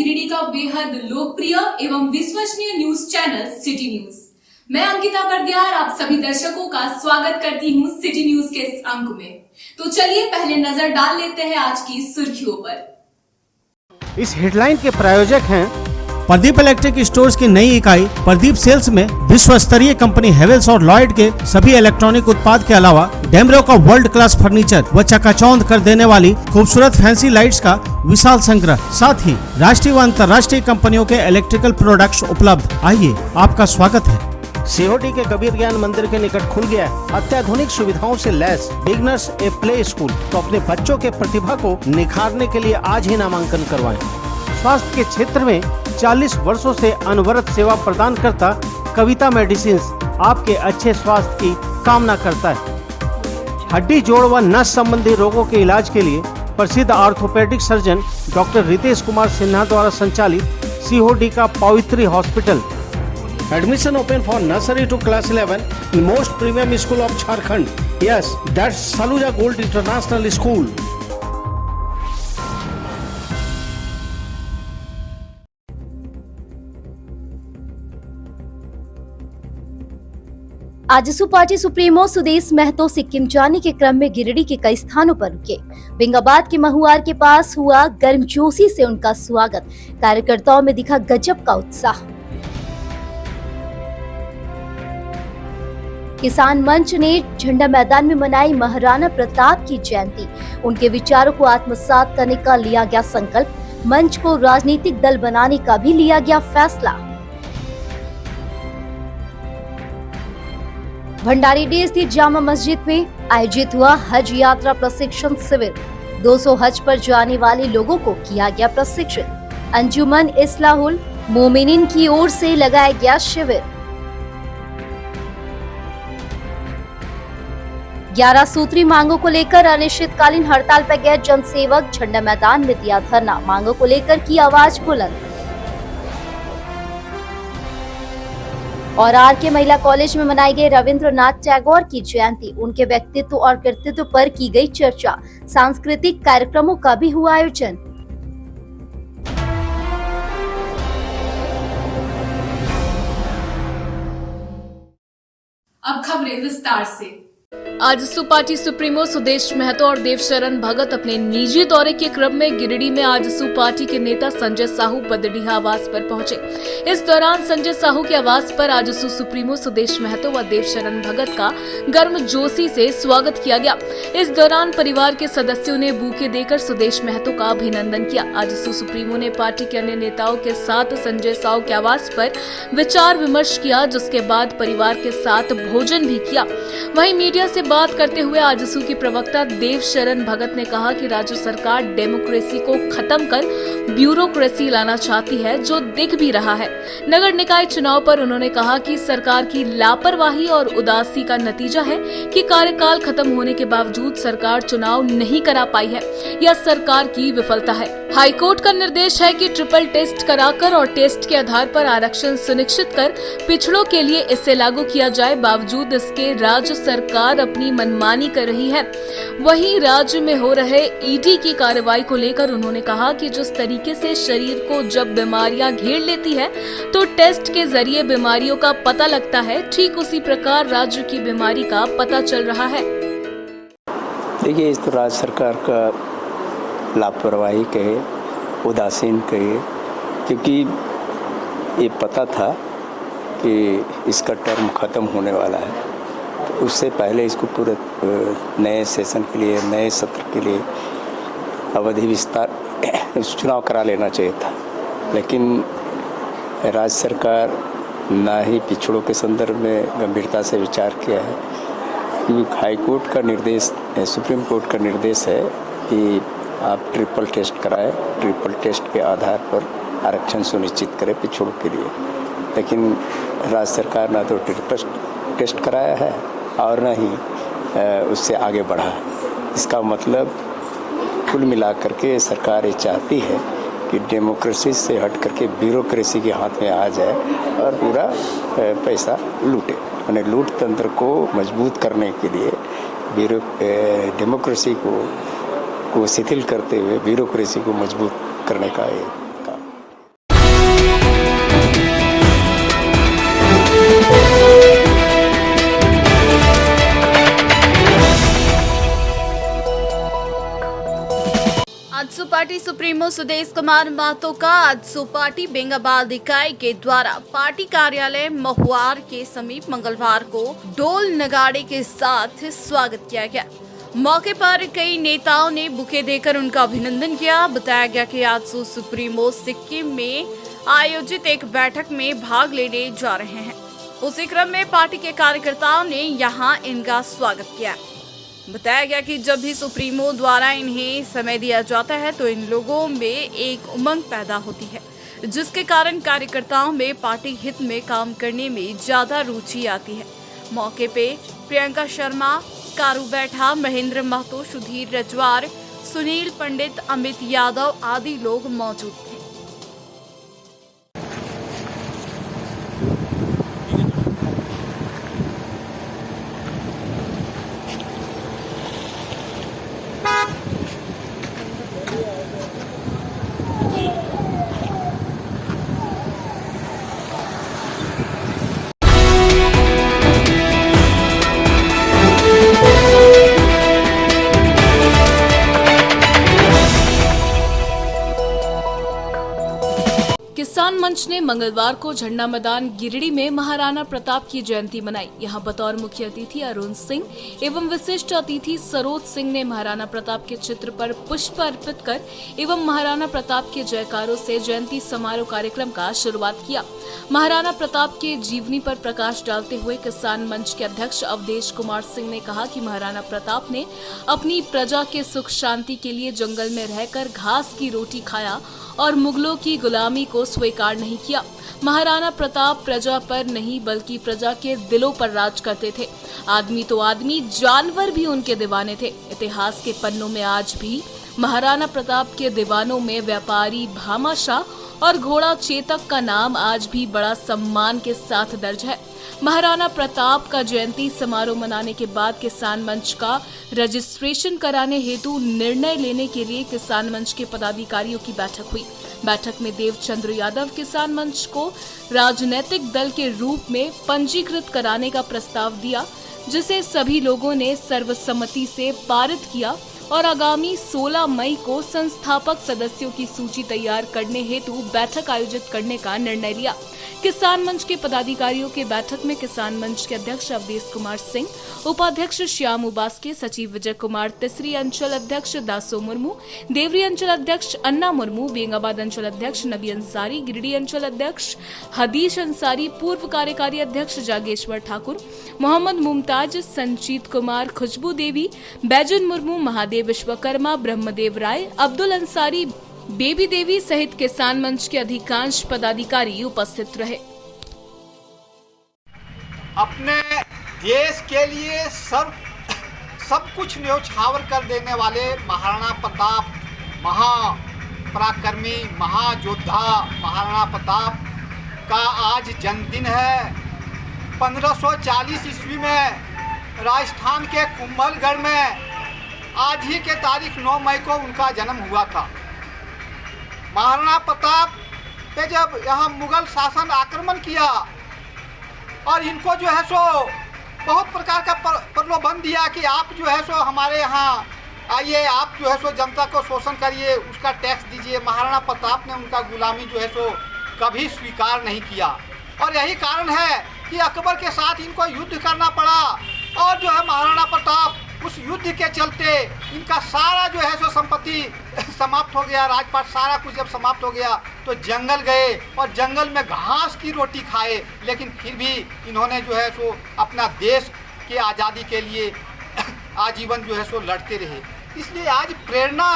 गिरिडीह का बेहद लोकप्रिय एवं विश्वसनीय न्यूज चैनल सिटी न्यूज। मैं अंकिता बरदियार आप सभी दर्शकों का स्वागत करती हूं सिटी न्यूज के इस अंक में। तो चलिए पहले नजर डाल लेते हैं आज की सुर्खियों पर। इस हेडलाइन के प्रायोजक हैं प्रदीप इलेक्ट्रिक स्टोर्स की नई इकाई प्रदीप सेल्स में विश्व स्तरीय कंपनी हेवेल्स और लॉयड के सभी इलेक्ट्रॉनिक उत्पाद के अलावा डेमरो का वर्ल्ड क्लास फर्नीचर व चकाचौंध कर देने वाली खूबसूरत फैंसी लाइट्स का विशाल संग्रह, साथ ही राष्ट्रीय व अंतर्राष्ट्रीय कंपनियों के इलेक्ट्रिकल प्रोडक्ट्स उपलब्ध। आइए, आपका स्वागत है। सीहोडी के कबीर ज्ञान मंदिर के निकट खुल गया है अत्याधुनिक सुविधाओं से lace beginners a play school. तो अपने बच्चों के प्रतिभा को निखारने के लिए आज ही नामांकन करवाएं। स्वास्थ्य के क्षेत्र में 40 वर्षों से अनवरत सेवा प्रदान करता कविता मेडिसिन आपके अच्छे स्वास्थ्य की कामना करता है। हड्डी, जोड़ व नस संबंधी रोगों के इलाज के लिए प्रसिद्ध orthopaedic surgeon doctor Ritesh Kumar Sinha द्वारा संचालित सीहोडी का Pavitri hospital. Admission open for nursery to class 11 in most premium school of Jharkhand. Yes, that's Saluja Gold International School. AJSU party supremo Sudesh Mahto Sikkim जाने के क्रम में गिरिडीह के कई स्थानों पर रुके। बिंगाबाद के महुआर के पास हुआ गर्मजोशी से उनका स्वागत। कार्यकर्ताओं में दिखा गजब का उत्साह। किसान मंच ने झंडा मैदान में मनाई महाराणा प्रताप की जयंती। उनके विचारों को आत्मसात करने का लिया गया संकल्प। मंच को राजनीतिक दल बनाने का भी लिया गया फैसला। भंडारीडीह स्थित जामा मस्जिद में आयोजित हुआ हज यात्रा प्रशिक्षण शिविर। 200 हज पर जाने वाले लोगों को किया गया प्रशिक्षित। अंजुमन इस्लाहुल मोमिनीन की ओर से लगाया गया शिविर। 11 सूत्री मांगों को लेकर अनिश्चितकालीन हड़ताल पर गए जनसेवक झंडा मैदान में दिया धरना। मांगों को लेकर की आवाज बुलंद। और आरके महिला कॉलेज में मनाई गई रविंद्रनाथ टैगोर की जयंती। उनके व्यक्तित्व और कृतित्व पर की गई चर्चा। सांस्कृतिक कार्यक्रमों का भी हुआ आयोजन। अब खबरें विस्तार से। आजसू पार्टी सुप्रीमो सुदेश महतो और देवशरण भगत अपने निजी दौरे के क्रम में गिरिडीह में आजसू पार्टी के नेता संजय साहू बदडीहा आवास पर पहुंचे। इस दौरान संजय साहू के आवास पर आजसू सुप्रीमो सुदेश महतो व देवशरण भगत का गर्मजोशी से स्वागत किया गया। इस दौरान परिवार के सदस्यों ने बूके देकर सुदेश महतो का अभिनंदन किया। आजसू सुप्रीमो ने पार्टी के अन्य नेताओं के साथ संजय साहू के आवास पर विचार विमर्श किया, जिसके बाद परिवार के साथ भोजन भी किया। वहीं मीडिया से बात करते हुए आजसू की प्रवक्ता देवशरण भगत ने कहा कि राज्य सरकार डेमोक्रेसी को खत्म कर ब्यूरोक्रेसी लाना चाहती है, जो दिख भी रहा है। नगर निकाय चुनाव पर उन्होंने कहा कि सरकार की लापरवाही और उदासी का नतीजा है कि कार्यकाल खत्म होने के बावजूद सरकार चुनाव नहीं करा पाई है। यह सरकार की विफलता है। हाईकोर्ट का निर्देश है कि ट्रिपल टेस्ट कराकर और टेस्ट के आधार पर आरक्षण सुनिश्चित कर पिछड़ों के लिए इसे लागू किया जाए। बावजूद इसके राज्य सरकार अपनी मनमानी कर रही है। वहीं राज्य में हो रहे ईडी की कार्रवाई को लेकर उन्होंने कहा कि जिस तरीके से शरीर को जब बीमारियां घेर लेती है तो टेस्ट के जरिए बीमारियों का पता लगता है, ठीक उसी प्रकार राज्य की बीमारी का पता चल रहा है। देखिए, इस तो राज्य सरकार का लापरवाही कहे, उदासीन कहे, क्योंकि ये पता था कि इसका टर्म ख़त्म होने वाला है। तो उससे पहले इसको पूरे नए सेशन के लिए, नए सत्र के लिए अवधि विस्तार चुनाव करा लेना चाहिए था। लेकिन राज्य सरकार ना ही पिछड़ों के संदर्भ में गंभीरता से विचार किया है। क्योंकि हाई कोर्ट का निर्देश, सुप्रीम कोर्ट का निर्देश है कि आप ट्रिपल टेस्ट कराएं, ट्रिपल टेस्ट के आधार पर आरक्षण सुनिश्चित करें पिछड़ों के लिए। लेकिन राज्य सरकार ना तो ट्रिपल टेस्ट कराया है और न ही उससे आगे बढ़ा है। इसका मतलब कुल मिलाकर के सरकार ये चाहती है कि डेमोक्रेसी से हट करके ब्यूरोक्रेसी के हाथ में आ जाए और पूरा पैसा लूटे। यानी लूट तंत्र को मजबूत करने के लिए डेमोक्रेसी को शिथिल करते हुए ब्यूरोक्रेसी को मजबूत करने का पार्टी सुप्रीमो सुदेश कुमार महतो का आज सुपार्टी बेंगाबाद इकाई के द्वारा पार्टी कार्यालय महुआर के समीप मंगलवार को ढोल नगाड़े के साथ स्वागत किया गया। मौके पर कई नेताओं ने बुके देकर उनका अभिनंदन किया। बताया गया कि आज सुप्रीमो सिक्किम में आयोजित एक बैठक में भाग लेने जा रहे हैं। उसी क्रम में पार्टी के कार्यकर्ताओं ने यहां इनका स्वागत किया। बताया गया कि जब भी सुप्रीमो द्वारा इन्हें समय दिया जाता है तो इन लोगों में एक उमंग पैदा होती है, जिसके कारण कार्यकर्ताओं में पार्टी हित में काम करने में ज्यादा रुचि आती है। मौके पे प्रियंका शर्मा, कारू बैठा, महेंद्र महतो, सुधीर रजवार, सुनील पंडित, अमित यादव आदि लोग मौजूद थे। किसान मंच ने मंगलवार को झंडा मैदान गिरिडीह में महाराणा प्रताप की जयंती मनाई। यहां बतौर मुख्य अतिथि अरुण सिंह एवं विशिष्ट अतिथि सरोज सिंह ने महाराणा प्रताप के चित्र पर पुष्प अर्पित कर एवं महाराणा प्रताप के जयकारों से जयंती समारोह कार्यक्रम का शुरुआत किया। महाराणा प्रताप के जीवनी पर प्रकाश डालते हुए किसान मंच के अध्यक्ष अवधेश कुमार सिंह ने कहा कि महाराणा प्रताप ने अपनी प्रजा के सुख शांति के लिए जंगल में रहकर घास की रोटी खाया और मुगलों की गुलामी को स्वीकार नहीं किया। महाराणा प्रताप प्रजा पर नहीं बल्कि प्रजा के दिलों पर राज करते थे। आदमी तो आदमी, जानवर भी उनके दीवाने थे। इतिहास के पन्नों में आज भी महाराणा प्रताप के दीवानों में व्यापारी भामाशाह और घोड़ा चेतक का नाम आज भी बड़ा सम्मान के साथ दर्ज है। महाराणा प्रताप का जयंती समारोह मनाने के बाद किसान मंच का रजिस्ट्रेशन कराने हेतु निर्णय लेने के लिए किसान मंच के पदाधिकारियों की बैठक हुई। बैठक में देवचंद्र यादव किसान मंच को राजनीतिक दल के रूप में पंजीकृत कराने का प्रस्ताव दिया, जिसे सभी लोगों ने सर्वसम्मति से पारित किया और आगामी 16 मई को संस्थापक सदस्यों की सूची तैयार करने हेतु बैठक आयोजित करने का निर्णय लिया। किसान मंच के पदाधिकारियों के बैठक में किसान मंच के अध्यक्ष अवधेश कुमार सिंह, उपाध्यक्ष श्याम उबास्के, सचिव विजय कुमार तिसरी, अंचल अध्यक्ष दासो मुर्मू, देवरी अंचल अध्यक्ष अन्ना मुर्मू, बेंगाबाद अंचल अध्यक्ष नबी अंसारी, गिरिडीह अंचल अध्यक्ष हदीश अंसारी, पूर्व कार्यकारी अध्यक्ष जागेश्वर ठाकुर, मोहम्मद मुमताज, संजीत कुमार, खुशबू देवी, बैजन मुर्मू, महादेव विश्वकर्मा, ब्रह्मदेव राय, अब्दुल अंसारी, बेबी देवी सहित किसान मंच के अधिकांश पदाधिकारी उपस्थित रहे। अपने देश के लिए सब कुछ न्यौछावर कर देने वाले महाराणा प्रताप, महापराक्रमी, महायोद्धा महाराणा प्रताप का आज जन्मदिन है। 1540 ईस्वी में राजस्थान के कुंभलगढ़ में आज ही के तारीख 9 मई को उनका जन्म हुआ था। महाराणा प्रताप पे जब यहाँ मुगल शासन आक्रमण किया और इनको जो है सो बहुत प्रकार का प्रलोभन दिया कि आप जो है सो हमारे यहाँ आइए, आप जो है सो जनता को शोषण करिए, उसका टैक्स दीजिए। महाराणा प्रताप ने उनका गुलामी जो है सो कभी स्वीकार नहीं किया और यही कारण है कि अकबर के साथ इनको युद्ध करना पड़ा और जो है महाराणा प्रताप उस युद्ध के चलते इनका सारा जो है सो संपत्ति समाप्त हो गया, राजपाट सारा कुछ जब समाप्त हो गया तो जंगल गए और जंगल में घास की रोटी खाए, लेकिन फिर भी इन्होंने जो है सो अपना देश के आज़ादी के लिए आजीवन जो है सो लड़ते रहे। इसलिए आज प्रेरणा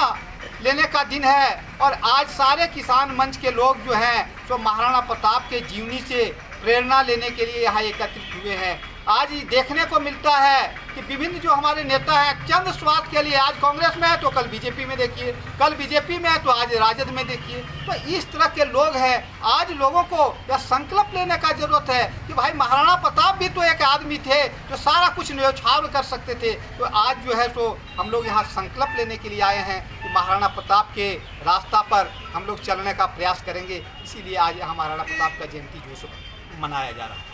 लेने का दिन है और आज सारे किसान मंच के लोग जो हैं सो महाराणा प्रताप के जीवनी से प्रेरणा लेने के लिए यहाँ एकत्रित हुए हैं। आज ये देखने को मिलता है कि विभिन्न जो हमारे नेता हैं चंद स्वार्थ के लिए आज कांग्रेस में है तो कल बीजेपी में देखिए, कल बीजेपी में है तो आज राजद में देखिए। तो इस तरह के लोग हैं। आज लोगों को यह संकल्प लेने का जरूरत है कि भाई महाराणा प्रताप भी तो एक आदमी थे जो सारा कुछ न्यौछावर कर सकते थे। तो आज जो है सो हम लोग यहाँ संकल्प लेने के लिए आए हैं कि महाराणा प्रताप के रास्ता पर हम लोग चलने का प्रयास करेंगे। इसीलिए आज यहाँ महाराणा प्रताप का जयंती जो सो मनाया जा रहा है।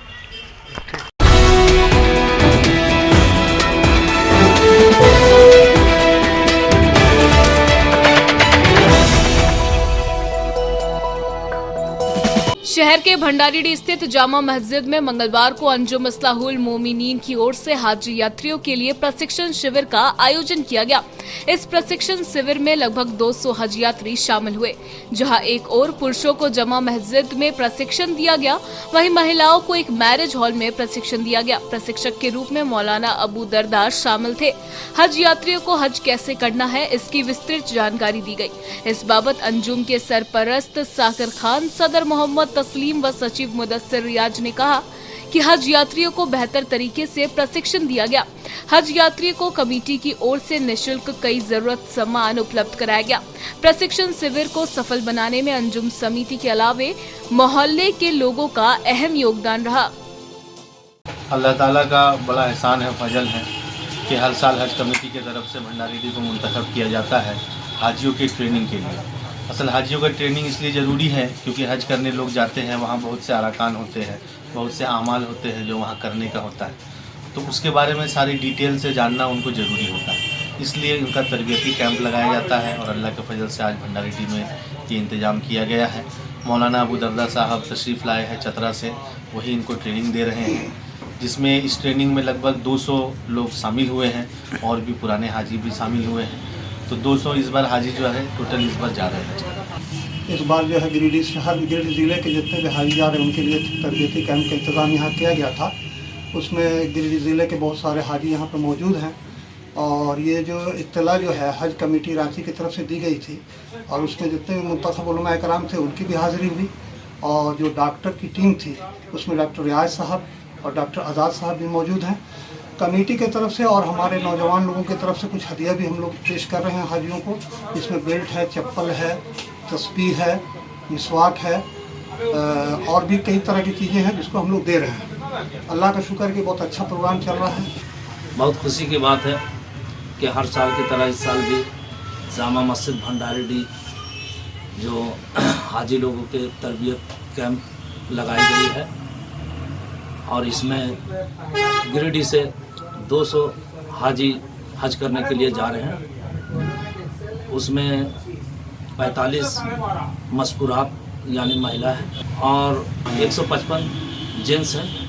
शहर के भंडारीडीह स्थित जामा मस्जिद में मंगलवार को अंजुम इस्लाहुल मोमिनीन की ओर से हाजी यात्रियों के लिए प्रशिक्षण शिविर का आयोजन किया गया। इस प्रशिक्षण शिविर में लगभग 200 हज यात्री शामिल हुए, जहां एक ओर पुरुषों को जामा मस्जिद में प्रशिक्षण दिया गया, वहीं महिलाओं को एक मैरिज हॉल में प्रशिक्षण दिया गया। प्रशिक्षक के रूप में मौलाना अबू दरदार शामिल थे। हज यात्रियों को हज कैसे करना है, इसकी विस्तृत जानकारी दी गई। इस बाबत अंजुम के सरपरस्त साकिर खान, सदर मोहम्मद तस्लीम व सचिव मुदस्सिर रियाज ने कहा कि हज यात्रियों को बेहतर तरीके से प्रशिक्षण दिया गया। हज यात्रियों को कमेटी की ओर से निःशुल्क कई जरूरत सामान उपलब्ध कराया गया। प्रशिक्षण शिविर को सफल बनाने में अंजुम समिति के अलावे मोहल्ले के लोगों का अहम योगदान रहा। अल्लाह ताला का बड़ा एहसान है, फजल है कि हर साल हज कमेटी की तरफ से भंडारीडीह को मुंतखब किया जाता है हाजियों की ट्रेनिंग के लिए। असल हाजियों का ट्रेनिंग इसलिए ज़रूरी है क्योंकि हज करने लोग जाते हैं, वहाँ बहुत से अरकान होते हैं, बहुत से आमाल होते हैं जो वहाँ करने का होता है, तो उसके बारे में सारी डिटेल से जानना उनको ज़रूरी होता है। इसलिए उनका तरबियती कैंप लगाया जाता है और अल्लाह के फजल से आज भंडारीडीह में ये इंतज़ाम किया गया है। मौलाना अबू दरदा साहब तशरीफ़ लाए हैं चतरा से, वही इनको ट्रेनिंग दे रहे हैं, जिसमें इस ट्रेनिंग में लगभग 200 लोग शामिल हुए हैं और भी पुराने हाजी भी शामिल हुए हैं। तो 200 इस बार हाजी जो है टोटल इस बार जा रहे हैं। इस बार जो है गिरिडीह शहर गिरिडीह ज़िले के जितने भी हाजी जा रहे हैं उनके लिए तरबियती कैंप का इंतज़ाम यहाँ किया गया था। उसमें गिरिडीह ज़िले के बहुत सारे हाजी यहाँ पर मौजूद हैं और ये जो इत्तला जो है हज कमेटी रांची की तरफ से दी गई थी और उसमें जितने भी मुंतखब उलमा इकराम थे उनकी भी हाज़िरी हुई और जो डॉक्टर की टीम थी उसमें डॉक्टर रियाज साहब और डॉक्टर आज़ाद साहब भी मौजूद हैं। कमेटी के तरफ से और हमारे नौजवान लोगों की तरफ से कुछ हदिया भी हम लोग पेश कर रहे हैं हाजियों को। इसमें बेल्ट है, चप्पल है, तस्बीह है, मिसवाक है और भी कई तरह की चीज़ें हैं जिसको हम लोग दे रहे हैं। अल्लाह का शुक्र कि बहुत अच्छा प्रोग्राम चल रहा है। बहुत खुशी की बात है कि हर साल की तरह इस साल भी जामा मस्जिद भंडारीडीह जो हाजी लोगों के तरबियत कैंप लगाई गई है और इसमें गिरिडीह से 200 हाजी हज करने के लिए जा रहे हैं। उसमें 45 मस्कुरात यानी महिला है और 155 जेंट्स हैं।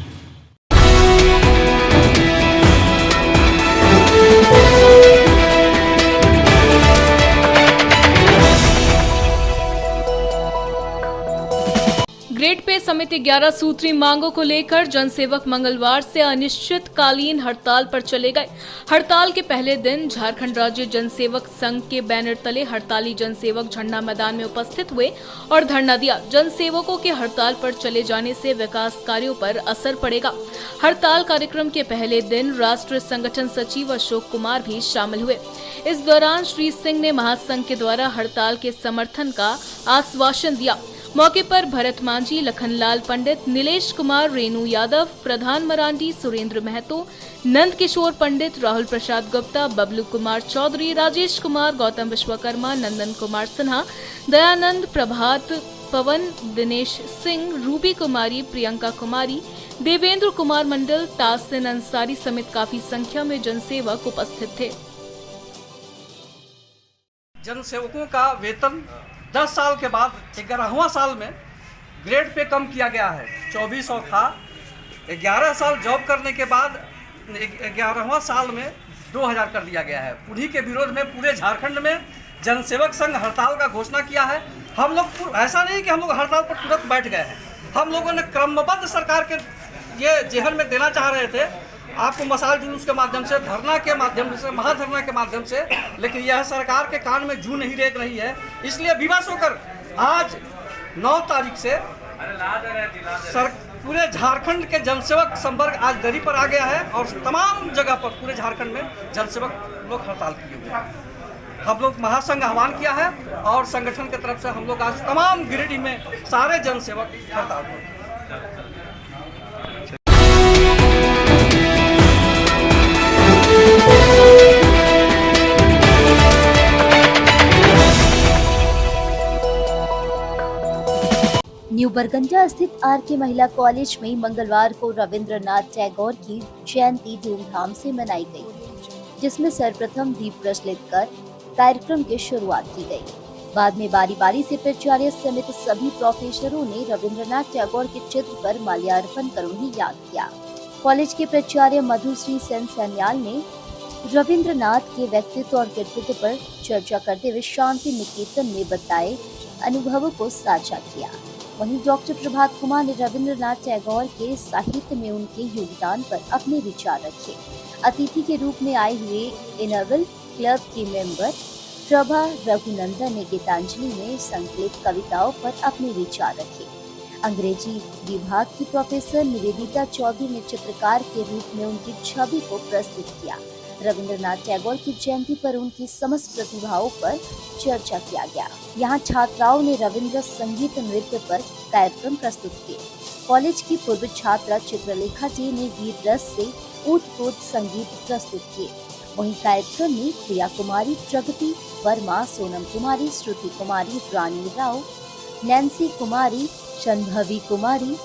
ग्रेड पे समिति 11 सूत्री मांगों को लेकर जनसेवक मंगलवार से अनिश्चितकालीन हड़ताल पर चले गए। हड़ताल के पहले दिन झारखंड राज्य जनसेवक संघ के बैनर तले हड़ताली जनसेवक झंडा मैदान में उपस्थित हुए और धरना दिया। जनसेवकों के हड़ताल पर चले जाने से विकास कार्यों पर असर पड़ेगा। हड़ताल कार्यक्रम के पहले दिन राष्ट्रीय संगठन सचिव अशोक कुमार भी शामिल हुए। इस दौरान श्री सिंह ने महासंघ के द्वारा हड़ताल के समर्थन का आश्वासन दिया। मौके पर भरत मांझी, लखनलाल पंडित, नीलेश कुमार, रेणु यादव, प्रधान मरांडी, सुरेंद्र महतो, नंद किशोर पंडित, राहुल प्रसाद गुप्ता, बबलू कुमार चौधरी, राजेश कुमार, गौतम विश्वकर्मा, नंदन कुमार सिन्हा, दयानंद, प्रभात, पवन, दिनेश सिंह, रूबी कुमारी, प्रियंका कुमारी, देवेंद्र कुमार मंडल, तासिन अंसारी समेत काफी संख्या में जनसेवक उपस्थित थे। जनसेवकों का वेतन 10 साल के बाद 11वां साल में ग्रेड पे कम किया गया है। 2400 था, 11 साल जॉब करने के बाद 11वां साल में 2000 कर दिया गया है। उन्हीं के विरोध में पूरे झारखंड में जनसेवक संघ हड़ताल का घोषणा किया है। हम लोग ऐसा नहीं कि हम लोग हड़ताल पर तुरंत बैठ गए हैं, हम लोगों ने क्रमबद्ध सरकार के ये जेहन में देना चाह रहे थे, आपको मसाल जुलूस के माध्यम से, धरना के माध्यम से, महाधरना के माध्यम से, लेकिन यह सरकार के कान में जू नहीं रेंग रही है। इसलिए विवश होकर आज 9 तारीख से पूरे झारखंड के जनसेवक संवर्ग आज दरी पर आ गया है और तमाम जगह पर पूरे झारखंड में जनसेवक लोग हड़ताल किए हुए हैं। हम लोग महासंघ आह्वान किया है और संगठन की तरफ से हम लोग आज तमाम गिरिडीह में सारे जनसेवक हड़ताल पर। न्यू बरगंजा स्थित आर.के. महिला कॉलेज में मंगलवार को रविंद्रनाथ टैगोर की जयंती धूमधाम से मनाई गई, जिसमें सर्वप्रथम दीप प्रज्वलित कर कार्यक्रम की शुरुआत की गई। बाद में बारी बारी से प्राचार्य समेत सभी प्रोफेसरों ने रविंद्रनाथ टैगोर के चित्र पर माल्यार्पण कर उन्हें याद किया। कॉलेज के प्राचार्य मधुश्री सेन सन्याल ने रविंद्रनाथ के व्यक्तित्व और कृतित्व पर चर्चा करते हुए शांति निकेतन में बताए अनुभवों को साझा किया। वहीं डॉक्टर प्रभात कुमार ने रविंद्रनाथ टैगोर के साहित्य में उनके योगदान पर अपने विचार रखे। अतिथि के रूप में आए हुए इनवल क्लब की मेंबर प्रभा रघुनंदन ने गीतांजलि में संकलित कविताओं पर अपने विचार रखे। अंग्रेजी विभाग की प्रोफेसर निवेदिता चौधरी ने चित्रकार के रूप में उनकी छवि को प्रस्तुत किया। रविंद्रनाथ टैगोर की जयंती पर उनकी समस्त प्रतिभाओं पर चर्चा किया गया। यहाँ छात्राओं ने रविंद्र संगीत नृत्य पर कार्यक्रम प्रस्तुत किए। कॉलेज की पूर्व छात्रा चित्रलेखा जी ने वीर रस से ओत-प्रोत संगीत प्रस्तुत किए। वहीं कार्यक्रम में प्रिया कुमारी, प्रगति वर्मा, सोनम कुमारी, श्रुति कुमारी, रानी राव, नैन्सी कुमारी, शंभवी कुमारी,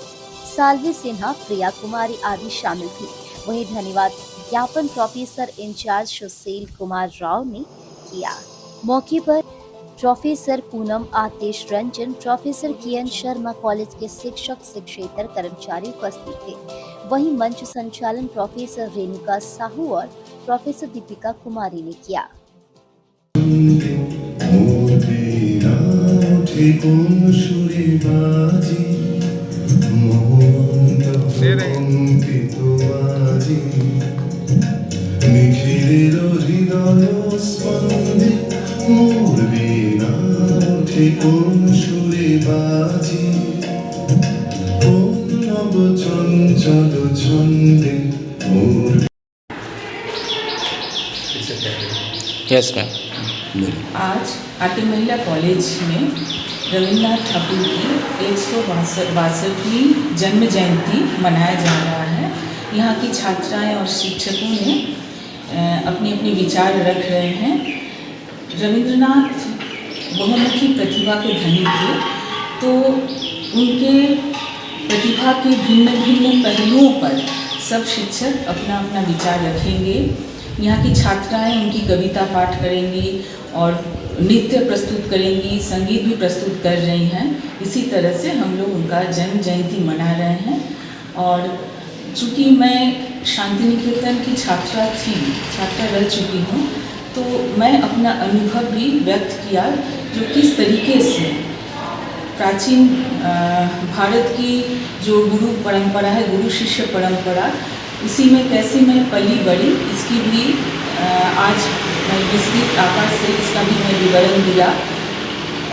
सालवी सिन्हा, प्रिया कुमारी आदि शामिल थी। वहीं धन्यवाद ज्ञापन प्रोफेसर इंचार्ज सुशील कुमार राव ने किया। मौके पर प्रोफेसर पूनम आतिश रंजन, प्रोफेसर किरण शर्मा, कॉलेज के शिक्षक शिक्षेतर कर्मचारी उपस्थित थे। वहीं मंच संचालन प्रोफेसर रेणुका साहू और प्रोफेसर दीपिका कुमारी ने किया। Yes ma'am. आज आरके महिला कॉलेज में रविंद्रनाथ ठाकुर की 162वीं जन्म जयंती मनाया जा रहा है। यहाँ की छात्राएं और शिक्षकों ने अपने अपने विचार रख रहे हैं। रविंद्रनाथ बहुमुखी प्रतिभा के धनी थे, तो उनके प्रतिभा के भिन्न भिन्न पहलुओं पर सब शिक्षक अपना अपना विचार रखेंगे। यहाँ की छात्राएं उनकी कविता पाठ करेंगी और नृत्य प्रस्तुत करेंगी, संगीत भी प्रस्तुत कर रही हैं। इसी तरह से हम लोग उनका जन्म जयंती मना रहे हैं। और चूँकि मैं शांति निकेतन की छात्रा रह चुकी हूँ, तो मैं अपना अनुभव भी व्यक्त किया, जो किस तरीके से प्राचीन भारत की जो गुरु परंपरा है, गुरु शिष्य परंपरा, उसी में कैसे मैं पली बड़ी, इसकी भी आज मैं विस्तृत आकार से इसका भी मैं विवरण दिया।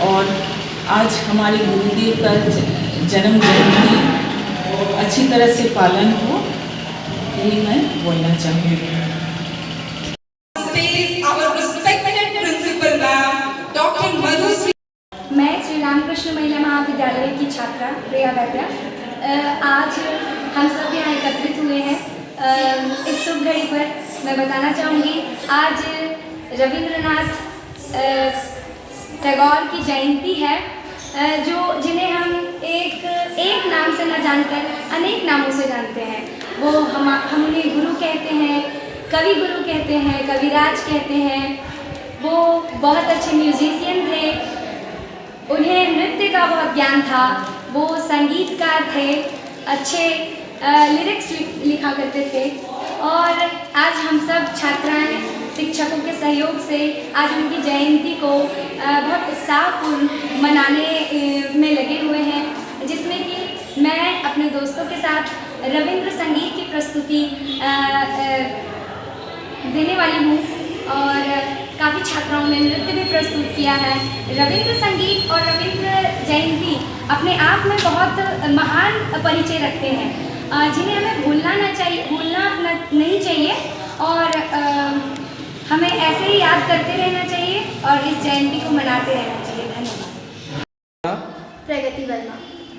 और आज हमारे गुरुदेव का जन्म जयंती अच्छी तरह से पालन हो, यही मैं बोलना चाहूँगी। मैं श्री रामकृष्ण महिला महाविद्यालय की छात्रा प्रिया वैद्या। आज हम सब यहाँ एकत्रित हुए हैं। इस शुभ घड़ी पर मैं बताना चाहूँगी, आज रविंद्रनाथ टैगोर की जयंती है, जो जिन्हें हम एक नाम से न जानकर अनेक नामों से जानते हैं। वो हम उन्हें गुरु कहते हैं, कवि गुरु कहते हैं, कविराज कहते हैं। वो बहुत अच्छे म्यूजिशियन थे, उन्हें नृत्य का बहुत ज्ञान था, वो संगीतकार थे, अच्छे लिरिक्स लिखा करते थे। और आज हम सब छात्राएं शिक्षकों के सहयोग से आज उनकी जयंती को बहुत उत्साहपूर्ण मनाने में लगे हुए हैं, जिसमें कि मैं अपने दोस्तों के साथ रविंद्र संगीत की प्रस्तुति देने वाली हूँ। और काफ़ी छात्राओं ने नृत्य भी प्रस्तुत किया है। रविंद्र संगीत और रविंद्र जयंती अपने आप में बहुत महान परिचय रखते हैं, जिन्हें हमें भूलना नहीं चाहिए और हमें ऐसे ही याद करते रहना चाहिए और इस जयंती को मनाते रहना चाहिए। धन्यवाद। प्रगति वर्मा।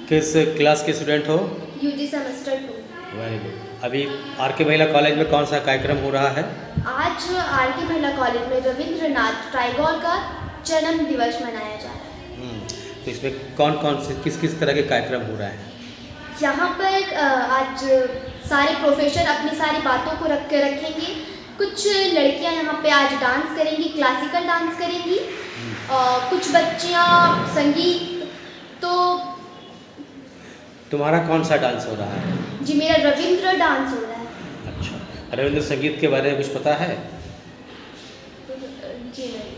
किस क्लास के स्टूडेंट हो? UG semester 2। Very good. अभी आरके महिला कॉलेज में कौन सा कार्यक्रम हो रहा है? आज आरके महिला कॉलेज में रविंद्रनाथ टैगोर का जन्म दिवस मनाया जा रहा है। तो इसमें कौन कौन से किस तरह के कार्यक्रम हो रहे हैं? यहाँ पर आज सारे प्रोफेसर अपनी सारी बातों को रखेंगे। कुछ लड़कियाँ यहाँ पे आज डांस करेंगी, क्लासिकल डांस करेंगी कुछ बच्चियाँ संगीत। तो तुम्हारा कौन सा डांस हो रहा है? जी मेरा रविंद्र डांस हो रहा है। अच्छा, रविंद्र संगीत के बारे में कुछ पता है? जी नहीं।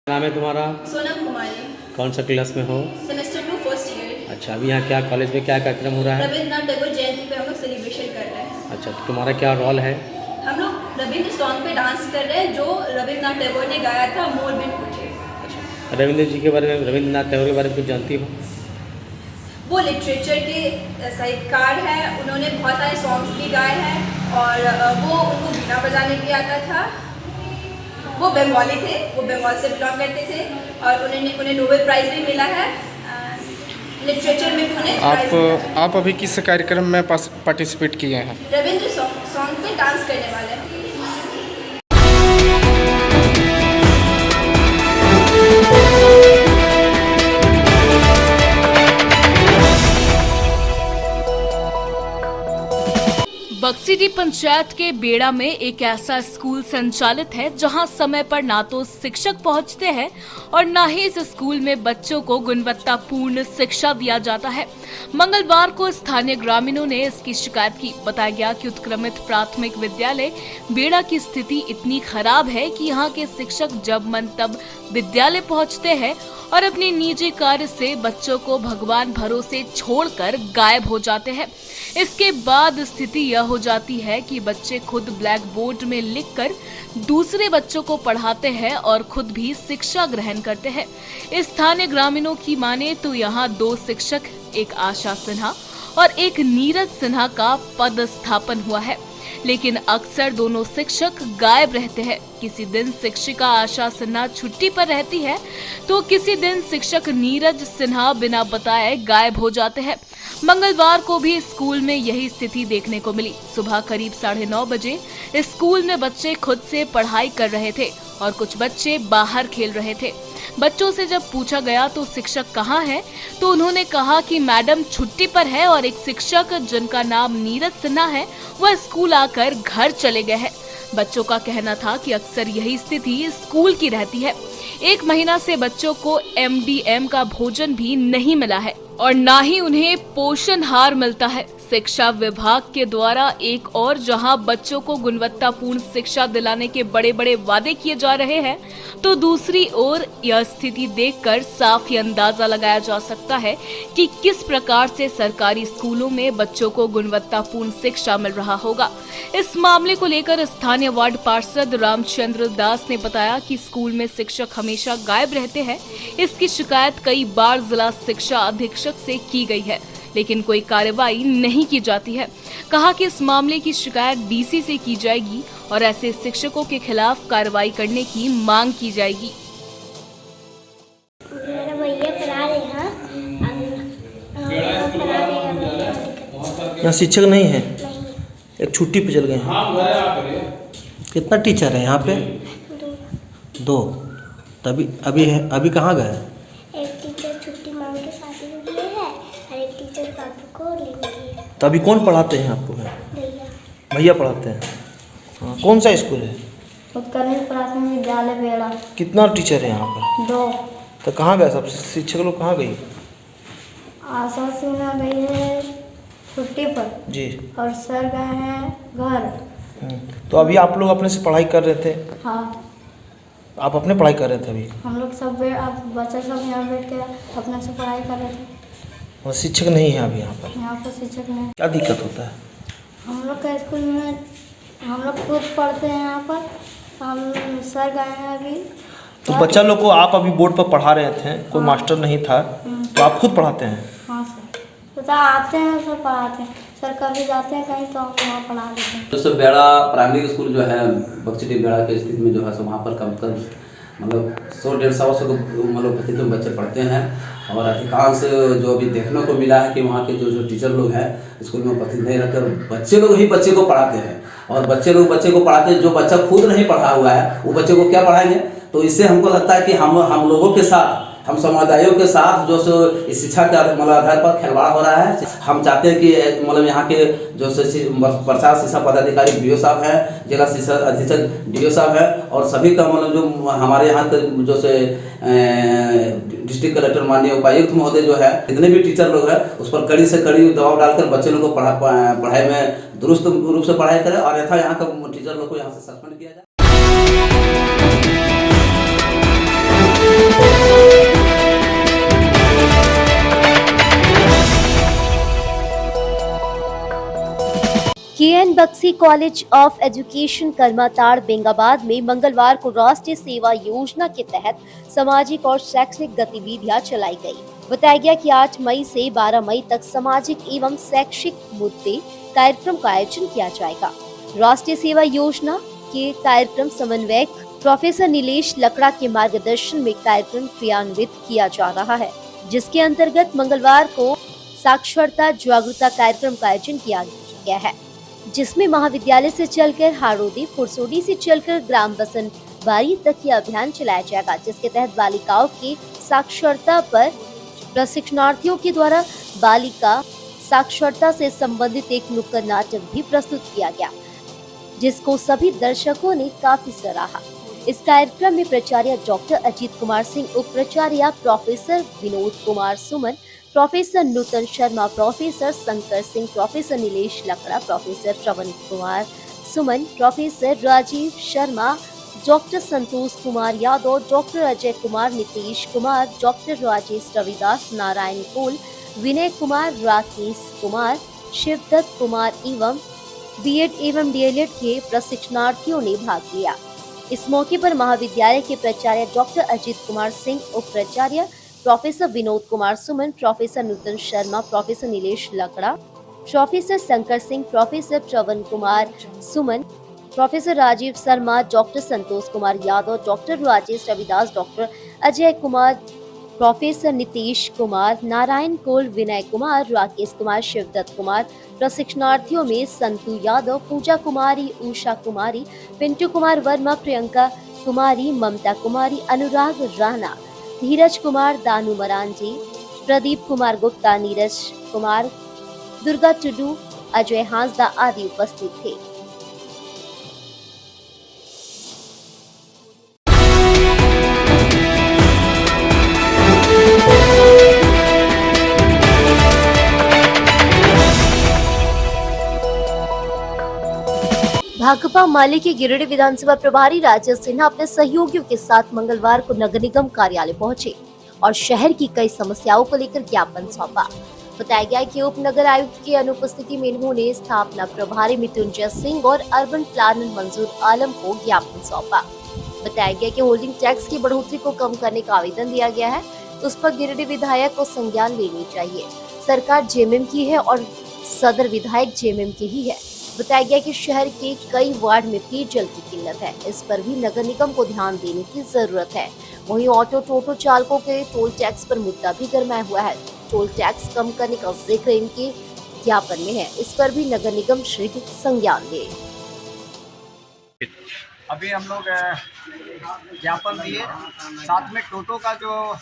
नाम है तुम्हारा? सोनम कुमारी। कौन सा क्लास में हो? Semester 2 first year. अच्छा, अभी यहाँ क्या कॉलेज में क्या कार्यक्रम हो रहा है? रविंद्रनाथ टैगोर जयंती पे हम लोग सेलिब्रेशन कर रहे हैं। अच्छा, तो तुम्हारा क्या रोल है? हम लोग रविंद्र सॉन्ग पे डांस कर रहे हैं जो रविंद्रनाथ टैगोर ने गाया था, मोर बिन पूछे। अच्छा, रविंद्र जी के बारे में, रविंद्रनाथ टैगोर के बारे में कुछ जानती हो? वो लिटरेचर के साहित्यकार हैं, उन्होंने बहुत सारे सॉन्ग्स भी गाए हैं और वो उनको बीना बजाने भी आता था। वो बंगाली थे, वो बंगाल से बिलोंग करते थे और उन्हें नोबेल प्राइज़ भी मिला है लिटरेचर में। उन्हें आप अभी किस कार्यक्रम में पार्टिसिपेट किए हैं? रविंद्र सॉन्ग पे डांस करने वाले हैं। बक्सीडी पंचायत के बेड़ा में एक ऐसा स्कूल संचालित है जहां समय पर ना तो शिक्षक पहुंचते हैं और ना ही इस स्कूल में बच्चों को गुणवत्तापूर्ण शिक्षा दिया जाता है। मंगलवार को स्थानीय ग्रामीणों ने इसकी शिकायत की। बताया गया कि उत्क्रमित प्राथमिक विद्यालय बेड़ा की स्थिति इतनी खराब है कि यहाँ के शिक्षक जब मन तब विद्यालय पहुँचते हैं और अपने निजी कार्य से बच्चों को भगवान भरोसे छोड़कर गायब हो जाते हैं। इसके बाद स्थिति यह हो जाती है कि बच्चे खुद ब्लैक बोर्ड में लिखकर दूसरे बच्चों को पढ़ाते हैं और खुद भी शिक्षा ग्रहण करते हैं। स्थानीय ग्रामीणों की माने तो यहाँ 2 शिक्षक, एक आशा सिन्हा और एक नीरज सिन्हा का पदस्थापन हुआ है, लेकिन अक्सर दोनों शिक्षक गायब रहते हैं। किसी दिन शिक्षिका आशा सिन्हा छुट्टी पर रहती है तो किसी दिन शिक्षक नीरज सिन्हा बिना बताए गायब हो जाते हैं। मंगलवार को भी स्कूल में यही स्थिति देखने को मिली। सुबह करीब 9:30 बजे स्कूल में बच्चे खुद से पढ़ाई कर रहे थे और कुछ बच्चे बाहर खेल रहे थे। बच्चों से जब पूछा गया तो शिक्षक कहाँ है, तो उन्होंने कहा कि मैडम छुट्टी पर है और एक शिक्षक जिनका नाम नीरज सिन्हा है वह स्कूल आकर घर चले गए हैं। बच्चों का कहना था कि अक्सर यही स्थिति स्कूल की रहती है। 1 महीना से बच्चों को MDM का भोजन भी नहीं मिला है और ना ही उन्हें पोषणहार मिलता है। शिक्षा विभाग के द्वारा एक और जहां बच्चों को गुणवत्तापूर्ण शिक्षा दिलाने के बड़े बड़े वादे किए जा रहे हैं, तो दूसरी ओर यह स्थिति देखकर साफ ही अंदाजा लगाया जा सकता है कि किस प्रकार से सरकारी स्कूलों में बच्चों को गुणवत्तापूर्ण शिक्षा मिल रहा होगा। इस मामले को लेकर स्थानीय वार्ड पार्षद रामचंद्र दास ने बताया कि स्कूल में शिक्षक हमेशा गायब रहते हैं। इसकी शिकायत कई बार जिला शिक्षा अधीक्षक से की गई है, लेकिन कोई कार्रवाई नहीं की जाती है। कहा कि इस मामले की शिकायत DC से की जाएगी और ऐसे शिक्षकों के खिलाफ कार्रवाई करने की मांग की जाएगी। मेरा भैया पढ़ा रहे हैं। यहाँ शिक्षक नहीं है? एक छुट्टी पे चल गए हैं। कितना टीचर है यहाँ पे? 2। तभी अभी कहाँ गए? एक टीचर छुट्टी मांग के शादी में गए हैं और एक टीचर बाबू को लेने गए। तो अभी कौन पढ़ाते हैं आपको? भैया पढ़ाते हैं। हाँ, कौन सा स्कूल है? उत्कर्मित प्राथमिक विद्यालय बेड़ा। कितना टीचर है यहाँ पर? 2। तो कहाँ गए सब शिक्षक लोग? कहाँ गई? आशा सिन्हा गई है छुट्टी पर जी, और सर गए हैं घर। तो अभी आप लोग अपने से पढ़ाई कर रहे थे? हाँ, आप अपने पढ़ाई कर रहे थे अभी? हम लोग सब बच्चा सब यहाँ बैठ के अपने से पढ़ाई कर रहे थे। और शिक्षक नहीं है अभी यहाँ पर? यहाँ पर शिक्षक नहीं। क्या दिक्कत होता है? हम लोग का स्कूल में हम लोग खुद पढ़ते हैं यहाँ पर। हम सर गए हैं अभी। तो बच्चा लोग को आप अभी बोर्ड पर पढ़ा रहे थे, कोई मास्टर नहीं था, तो आप खुद पढ़ाते हैं? हाँ सर, तो आते हैं सर पढ़ाते हैं। सर कभी जाते हैं कहीं तो हम वहाँ पढ़ा देते हैं। दोस्तों बेड़ा प्राइमरी स्कूल जो है बक्सीडी बेड़ा के स्थिति में जो है सो वहाँ पर कम कर मतलब 100-150 मतलब उपस्थिति में बच्चे पढ़ते हैं और अधिकांश जो अभी देखने को मिला है कि वहाँ के जो टीचर लोग हैं स्कूल में उपस्थित नहीं रहते और बच्चे लोग ही बच्चे को पढ़ाते हैं और बच्चे लोग बच्चे को पढ़ाते हैं। जो बच्चा खुद नहीं पढ़ा हुआ है वो बच्चे को क्या पढ़ाएंगे? तो इससे हमको लगता है कि हम लोगों के साथ हम समुदायों के साथ जो सो इस शिक्षा के मतलब आधार पर खिलवाड़ हो रहा है। हम चाहते हैं कि मतलब यहाँ के जो प्रसाद शिक्षा पदाधिकारी डीओ साहब हैं, जिला शिक्षा अधीक्षक डीओ साहब हैं और सभी का मतलब जो हमारे यहाँ के जो से डिस्ट्रिक्ट कलेक्टर माननीय उपायुक्त महोदय जो है, जितने भी टीचर लोग हैं उस पर कड़ी से कड़ी दबाव डालकर बच्चे लोगों को पढ़ाई में दुरुस्त रूप से पढ़ाई करें और यथा यहाँ का टीचर लोग को यहाँ से सस्पेंड किया जाए। KN Bakshi college of education Karmatand Bengabad में मंगलवार को राष्ट्रीय सेवा योजना के तहत सामाजिक और शैक्षणिक गतिविधियां चलाई गई। बताया गया कि 8 मई से 12 मई तक सामाजिक एवं शैक्षिक मुद्दे कार्यक्रम का आयोजन किया जाएगा। राष्ट्रीय सेवा योजना के कार्यक्रम समन्वयक प्रोफेसर नीलेश लकड़ा के मार्गदर्शन में कार्यक्रम क्रियान्वित किया जा रहा है, जिसके अंतर्गत मंगलवार को साक्षरता जागरूकता कार्यक्रम का आयोजन किया गया है, जिसमें महाविद्यालय से चलकर हारोदी, फुरसोडी से चलकर ग्राम बसनबारी तक ये अभियान चलाया जाएगा, जिसके तहत बालिकाओं की साक्षरता पर प्रशिक्षणार्थियों के द्वारा बालिका साक्षरता से संबंधित एक नुक्कड़ नाटक भी प्रस्तुत किया गया, जिसको सभी दर्शकों ने काफी सराहा। इस कार्यक्रम में प्राचार्य डॉक्टर अजीत कुमार सिंह, उप प्राचार्य professor Vinod Kumar Suman, professor Nutan Sharma, professor Shankar Singh, professor Nilesh Lakra, professor Shravan Kumar Suman, professor Rajeev Sharma, doctor Santosh Kumar Yadav, doctor Ajay Kumar, Nitish Kumar, doctor Rajesh Ravidas, Narayan Kol, Vinay Kumar, Rakesh Kumar, Shivdutt Kumar एवं बीएड एवं डीएलएड के प्रशिक्षणार्थियों ने भाग लिया। इस मौके पर महाविद्यालय के प्राचार्य डॉक्टर अजीत कुमार सिंह, उप प्राचार्य professor Vinod Kumar Suman, professor Nutan Sharma, professor Nilesh Lakra, professor Shankar Singh, professor Shravan Kumar Suman, professor Rajeev Sharma, doctor Santosh Kumar Yadav, doctor Rajesh Ravidas, doctor Ajay Kumar, professor Nitish Kumar, Narayan Kol, Vinay Kumar, Rakesh Kumar, Shivdutt Kumar. प्रशिक्षणार्थियों में संतु यादव, पूजा कुमारी, उषा कुमारी, पिंटू कुमार वर्मा, प्रियंका कुमारी, ममता कुमारी, अनुराग राणा, धीरज कुमार, दानू मरांजी, प्रदीप कुमार गुप्ता, नीरज कुमार, दुर्गा टुडू, अजय हांसदा आदि उपस्थित थे। भाकपा माले के गिरिडीह विधानसभा प्रभारी राजेश सिन्हा अपने सहयोगियों के साथ मंगलवार को नगर निगम कार्यालय पहुंचे और शहर की कई समस्याओं को लेकर ज्ञापन सौंपा। बताया गया कि उप नगर आयुक्त की अनुपस्थिति में इन्होंने स्थापना प्रभारी मृत्युंजय सिंह और अर्बन प्लानर मंजूर आलम को ज्ञापन सौंपा। बताया गया कि होल्डिंग टैक्स की बढ़ोतरी को कम करने का आवेदन दिया गया है, उस पर गिरिडीह विधायक को संज्ञान लेनी चाहिए। सरकार जेएमएम की है और सदर विधायक जेएमएम के ही है। बताया गया कि शहर के कई वार्ड में पेयजल की किल्लत है, इस पर भी नगर निगम को ध्यान देने की जरूरत है। वहीं ऑटो टोटो चालकों के टोल टैक्स पर मुद्दा भी गरमाया हुआ है। टोल टैक्स कम करने का जिक्र इनके ज्ञापन में है, इस पर भी नगर निगम शीघ्र संज्ञान ले। अभी हम लोग ज्ञापन दिए, साथ में टोटो का जो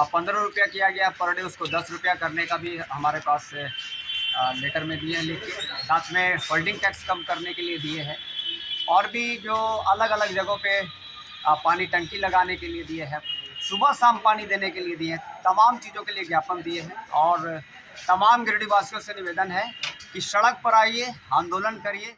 15 रुपया किया गया पर डे, उसको 10 रुपया करने का भी हमारे पास लेटर में दिए हैं लिख के। साथ में होल्डिंग टैक्स कम करने के लिए दिए हैं और भी जो अलग अलग जगहों पे पानी टंकी लगाने के लिए दिए हैं, सुबह शाम पानी देने के लिए दिए हैं, तमाम चीज़ों के लिए ज्ञापन दिए हैं। और तमाम गिरिडीह वासियों से निवेदन है कि सड़क पर आइए, आंदोलन करिए।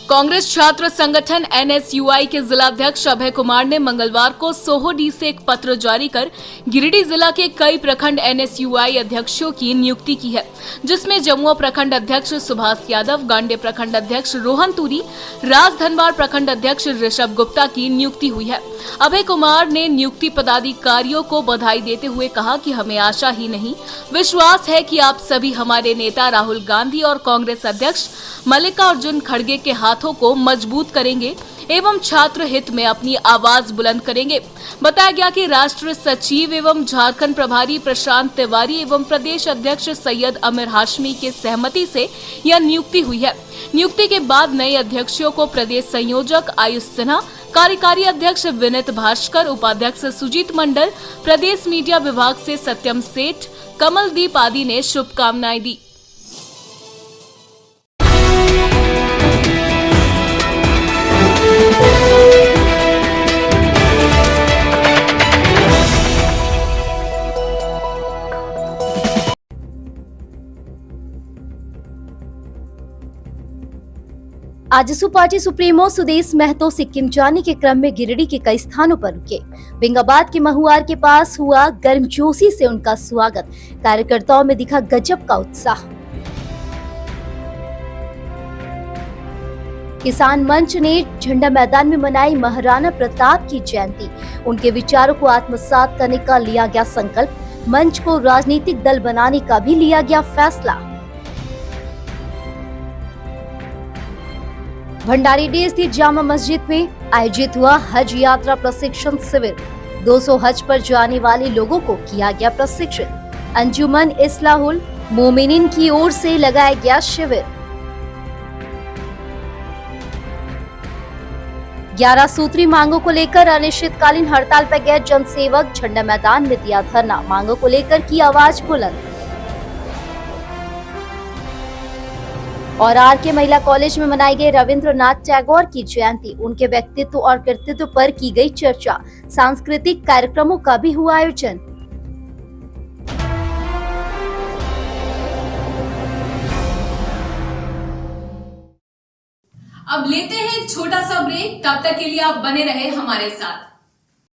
कांग्रेस छात्र संगठन एनएसयूआई के जिलाध्यक्ष अभय कुमार ने मंगलवार को सोहोडी से एक पत्र जारी कर गिरिडीह जिला के कई प्रखंड एनएसयूआई अध्यक्षों की नियुक्ति की है, जिसमें जमुआ प्रखंड अध्यक्ष सुभाष यादव, गांडे प्रखंड अध्यक्ष रोहन तुरी, राजधनवार प्रखंड अध्यक्ष ऋषभ गुप्ता की नियुक्ति हुई है। अभय कुमार ने नियुक्ति पदाधिकारियों को बधाई देते हुए कहा कि हमें आशा ही नहीं, विश्वास है कि आप सभी हमारे नेता राहुल गांधी और कांग्रेस अध्यक्ष मल्लिकार्जुन खड़गे के हाथों को मजबूत करेंगे। एवं छात्र हित में अपनी आवाज बुलंद करेंगे। बताया गया कि राष्ट्रीय सचिव एवं झारखंड प्रभारी प्रशांत तिवारी एवं प्रदेश अध्यक्ष सैयद अमीर हाशमी के सहमति से यह नियुक्ति हुई है। नियुक्ति के बाद नए अध्यक्षों को प्रदेश संयोजक आयुष सिन्हा, कार्यकारी अध्यक्ष विनीत भास्कर, उपाध्यक्ष सुजीत मंडल, प्रदेश मीडिया विभाग से सत्यम सेठ, कमलदीप आदि ने शुभकामनाएं दी। आजसू पार्टी सुप्रीमो सुदेश महतो सिक्किम जाने के क्रम में गिरिडीह के कई स्थानों पर रुके। बेंगाबाद के महुआर के पास हुआ गर्मजोशी से उनका स्वागत। कार्यकर्ताओं में दिखा गजब का उत्साह। किसान मंच ने झंडा मैदान में मनाई महाराणा प्रताप की जयंती। उनके विचारों को आत्मसात करने का लिया गया संकल्प। मंच को राजनीतिक दल बनाने का भी लिया गया फैसला। भंडारीडीह स्थित जामा मस्जिद में आयोजित हुआ हज यात्रा प्रशिक्षण शिविर। 200 हज पर जाने वाले लोगों को किया गया प्रशिक्षण। अंजुमन इस्लाहुल मोमिनीन की ओर से लगाया गया शिविर। 11 सूत्री मांगों को लेकर अनिश्चितकालीन हड़ताल पर गए जनसेवक झंडा मैदान में दिया धरना। मांगों को लेकर की आवाज बुलंद। और आरके महिला कॉलेज में मनाई गई रविंद्रनाथ टैगोर की जयंती। उनके व्यक्तित्व और कृतित्व पर की गई चर्चा। सांस्कृतिक कार्यक्रमों का भी हुआ आयोजन। अब लेते हैं एक छोटा सा ब्रेक। तब तक के लिए आप बने रहे हमारे साथ।